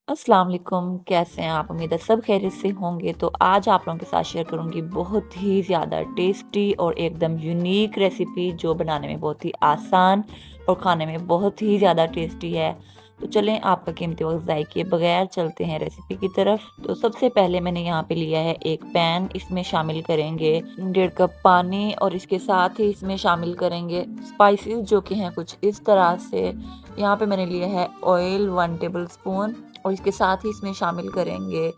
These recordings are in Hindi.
अस्सलाम वालेकुम, कैसे हैं आप? उम्मीद है सब खैरियत से होंगे। तो आज आप लोगों के साथ शेयर करूंगी बहुत ही ज़्यादा टेस्टी और एकदम यूनिक रेसिपी जो बनाने में बहुत ही आसान और खाने में बहुत ही ज़्यादा टेस्टी है। तो चलें आपका कीमती वक्त ज़ाय किए बगैर चलते हैं रेसिपी की तरफ। तो सबसे पहले मैंने यहाँ पे लिया है एक पैन, इसमें शामिल करेंगे 1.5 कप पानी और इसके साथ ही इसमें शामिल करेंगे स्पाइसेस जो कि हैं कुछ इस तरह से। यहाँ पे मैंने लिया है ऑयल 1 टेबल स्पून और इसके साथ ही इसमें शामिल करेंगे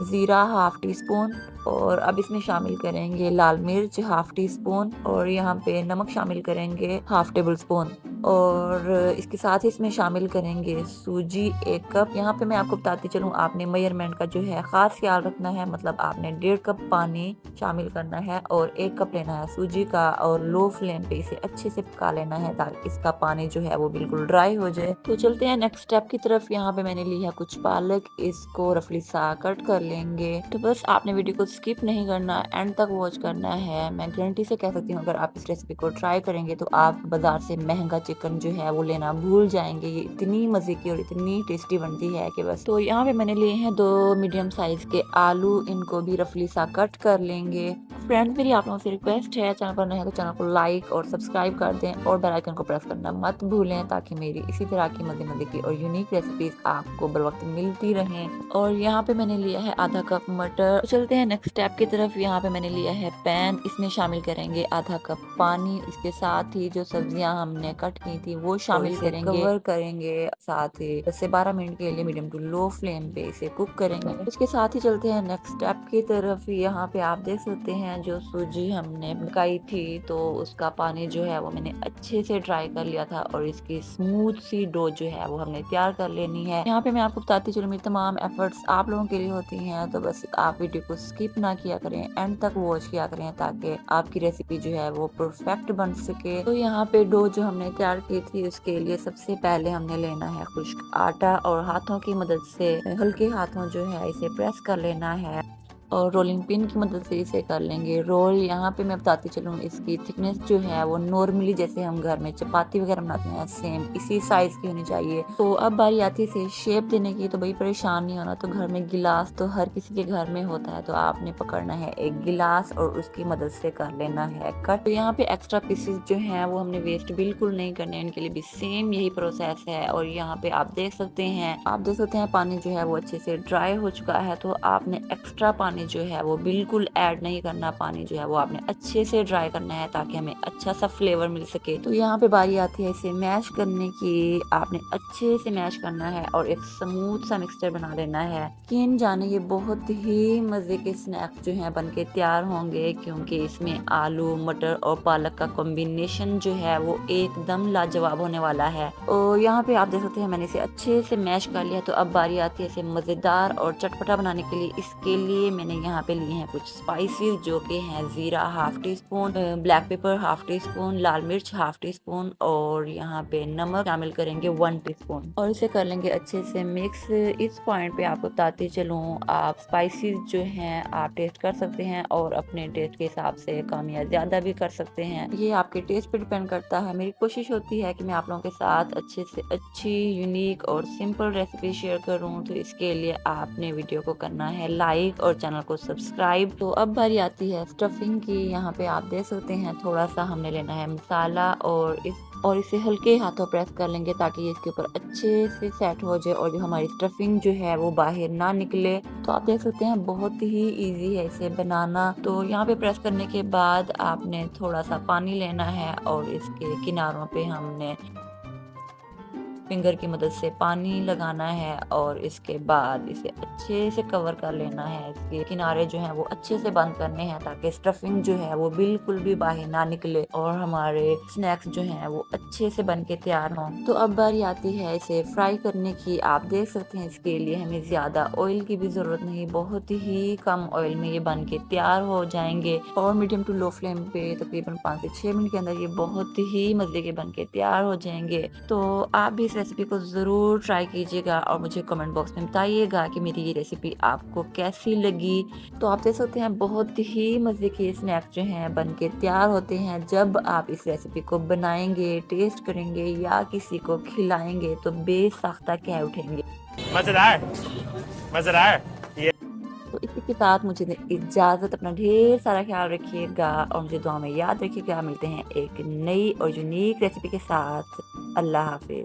ज़ीरा हाफ टी स्पून और अब इसमें शामिल करेंगे लाल मिर्च हाफ टी स्पून और यहाँ पे नमक शामिल करेंगे हाफ टेबल स्पून और इसके साथ ही इसमें शामिल करेंगे सूजी 1 कप। यहाँ पे मैं आपको बताती चलूँ, आपने मेजरमेंट का जो है ख़ास ख्याल रखना है, मतलब आपने 1.5 कप पानी शामिल करना है और 1 कप लेना है सूजी का और लो फ्लेम पे इसे अच्छे से पका लेना है ताकि इसका पानी जो है वो बिल्कुल ड्राई हो जाए। तो चलते हैं नेक्स्ट स्टेप की तरफ। यहाँ पे मैंने ली है कुछ पालक, इसको रफली सा कट कर लेंगे। तो बस आपने वीडियो को स्किप नहीं करना, एंड तक वॉच करना है। मैं गारंटी से कह सकती हूँ अगर आप इस रेसिपी को ट्राई करेंगे तो आप बाजार से महंगा चिकन जो है वो लेना भूल जाएंगे। ये इतनी मजे की और इतनी टेस्टी बनती है कि बस। तो यहाँ पे मैंने लिए हैं 2 मीडियम साइज के आलू, इनको भी रफली सा कट कर लेंगे। फ्रेंड्स, मेरी आप लोगों से रिक्वेस्ट है, चैनल पर नए हैं तो चैनल को लाइक और सब्सक्राइब कर दें और बेल आइकन को प्रेस करना मत भूलें ताकि मेरी इसी तरह की मजे मजे की और यूनिक रेसिपीज आपको बर वक्त मिलती रहें। और यहाँ पे मैंने लिया है आधा कप मटर। तो चलते हैं नेक्स्ट स्टेप की तरफ। यहाँ पे मैंने लिया है पैन, इसमें शामिल करेंगे आधा कप पानी, इसके साथ ही जो सब्जियां हमने कट की थी वो शामिल करेंगे, कवर करेंगे, साथ ही 10 से 12 मिनट के लिए मीडियम टू लो फ्लेम पे इसे कुक करेंगे। इसके साथ ही चलते हैं नेक्स्ट स्टेप की तरफ। यहाँ पे आप देख सकते हैं जो सूजी हमने पकाई थी तो उसका पानी जो है वो मैंने अच्छे से ड्राई कर लिया था और इसकी स्मूथ सी डो जो है वो हमने तैयार कर लेनी है। यहाँ पे मैं आपको बताती चलूँ, मेरी तमाम एफर्ट्स आप लोगों के लिए होती हैं, तो बस आप वीडियो को स्किप ना किया करें, एंड तक वॉच किया करें ताकि आपकी रेसिपी जो है वो परफेक्ट बन सके। तो यहाँ पे डो जो हमने तैयार की थी उसके लिए सबसे पहले हमने लेना है खुश्क आटा और हाथों की मदद से हल्के हाथों जो है इसे प्रेस कर लेना है और रोलिंग पिन की मदद से इसे कर लेंगे रोल। यहाँ पे मैं बताती चलूँ, इसकी थिकनेस जो है वो नॉर्मली जैसे हम घर में चपाती वगैरह बनाते हैं सेम इसी साइज की होनी चाहिए। तो अब बारी आती है इसे शेप देने की। तो भाई परेशान नहीं होना, तो घर में गिलास तो हर किसी के घर में होता है, तो आपने पकड़ना है एक गिलास और उसकी मदद से कर लेना है कट। तो यहाँ पे एक्स्ट्रा पीसेस जो है वो हमने वेस्ट बिल्कुल नहीं करने, इनके लिए भी सेम यही प्रोसेस है। और यहाँ पे आप देख सकते हैं पानी जो है वो अच्छे से ड्राई हो चुका है, तो आपने एक्स्ट्रा पानी जो है वो बिल्कुल ऐड नहीं करना। पानी जो है वो आपने अच्छे से ड्राई करना है ताकि हमें अच्छा सा फ्लेवर मिल सके। तो यहाँ पे बारी आती है इसे मैश करने की। आपने अच्छे से मैश करना है और एक स्मूथ सा मिक्सचर बना लेना है। यकीन जाने ये बहुत ही मजे के स्नैक्स जो हैं बनके तैयार होंगे, क्योंकि इसमें आलू मटर और पालक का कॉम्बिनेशन जो है वो एकदम लाजवाब होने वाला है। और यहाँ पे आप देख सकते हैं मैंने इसे अच्छे से मैश कर लिया। तो अब बारी आती है इसे मजेदार और चटपटा बनाने के लिए। इसके लिए मैंने यहाँ पे लिए हैं कुछ स्पाइसेस जो कि हैं ज़ीरा half teaspoon, black pepper half teaspoon, लाल मिर्च हाफ टी स्पून और यहाँ पे नमक शामिल करेंगे 1 टीस्पून और इसे कर लेंगे अच्छे से मिक्स। इस पॉइंट पे आपको बताती चलूँ, आप स्पाइसेस जो हैं आप टेस्ट कर सकते हैं और अपने टेस्ट के हिसाब से कम या ज़्यादा भी कर सकते हैं, ये आपके टेस्ट पे डिपेंड करता है। मेरी कोशिश होती है कि मैं आप लोगों के साथ अच्छे से अच्छी यूनिक और सिंपल रेसिपी शेयर करूँ, तो इसके लिए आपने वीडियो को करना है लाइक और चैनल को सब्सक्राइब। तो अब बारी आती है स्टफिंग की। यहाँ पे आप देख सकते हैं थोड़ा सा हमने लेना है मसाला और इसे हल्के हाथों प्रेस कर लेंगे ताकि ये इसके ऊपर अच्छे से सेट हो जाए और जो हमारी स्टफिंग जो है वो बाहर ना निकले। तो आप देख सकते हैं बहुत ही इजी है इसे बनाना। तो यहाँ पे प्रेस करने के बाद आपने थोड़ा सा पानी लेना है और इसके किनारों पे हमने फिंगर की मदद से पानी लगाना है और इसके बाद इसे अच्छे से कवर कर लेना है। इसके किनारे जो हैं वो अच्छे से बंद करने हैं ताकि स्टफिंग जो है वो बिल्कुल भी बाहर ना निकले और हमारे स्नैक्स जो हैं वो अच्छे से बन के तैयार हों। तो अब बारी आती है इसे फ्राई करने की। आप देख सकते हैं इसके लिए हमें ज़्यादा ऑयल की भी ज़रूरत नहीं, बहुत ही कम ऑयल में ये बन के तैयार हो जाएंगे और मीडियम टू लो फ्लेम पे तकरीबन 5 से 6 मिनट के अंदर ये बहुत ही मज़े के बन के तैयार हो जाएंगे। तो आप भी इस रेसिपी को ज़रूर ट्राई कीजिएगा और मुझे कमेंट बॉक्स में बताइएगा कि मेरी ये रेसिपी आपको कैसी लगी। तो आप देख सकते हैं बहुत ही मज़े के स्नैक्स जो हैं बन के तैयार होते हैं। जब आप इस रेसिपी को बनाएंगे, टेस्ट करेंगे या किसी को खिलाएंगे तो बेसाख्ता कह उठेंगे। मजेदार। मज़ा आया? ये तो इसी के साथ मुझे दें इजाज़त, अपना ढेर सारा ख़्याल रखिएगा और मुझे दुआ में याद रखिएगा। मिलते हैं एक नई और यूनिक रेसिपी के साथ। अल्लाह हाफ़िज़।